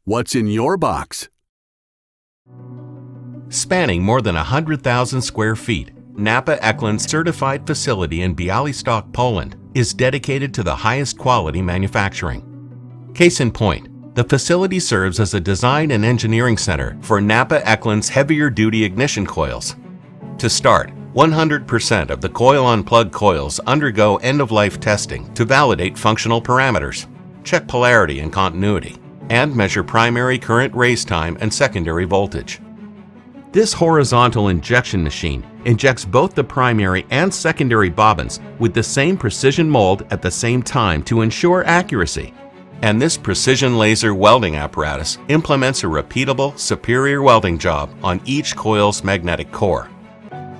What's in your box? Spanning more than 100,000 square feet, NAPA Echlin's certified facility in Bialystok, Poland, is dedicated to the highest quality manufacturing. Case in point, the facility serves as a design and engineering center for NAPA Echlin's heavier-duty ignition coils. To start, 100% of the coil-on-plug coils undergo end-of-life testing to validate functional parameters, check polarity and continuity, and measure primary current raise time and secondary voltage. This horizontal injection machine injects both the primary and secondary bobbins with the same precision mold at the same time to ensure accuracy. And this precision laser welding apparatus implements a repeatable, superior welding job on each coil's magnetic core.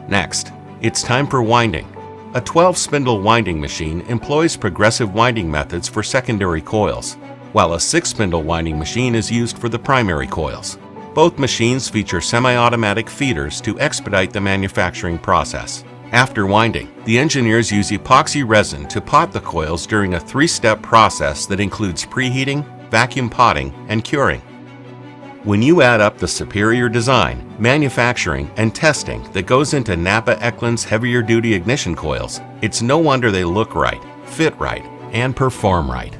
Next, it's time for winding. A 12-spindle winding machine employs progressive winding methods for secondary coils, while a 6-spindle winding machine is used for the primary coils. Both machines feature semiautomatic feeders to expedite the manufacturing process. After winding, the engineers use epoxy resin to pot the coils during a 3-step process that includes preheating, vacuum potting, and curing. When you add up the superior design, manufacturing, and testing that goes into NAPA Echlin's heavier-duty ignition coils, it's no wonder they look right, fit right, and perform right.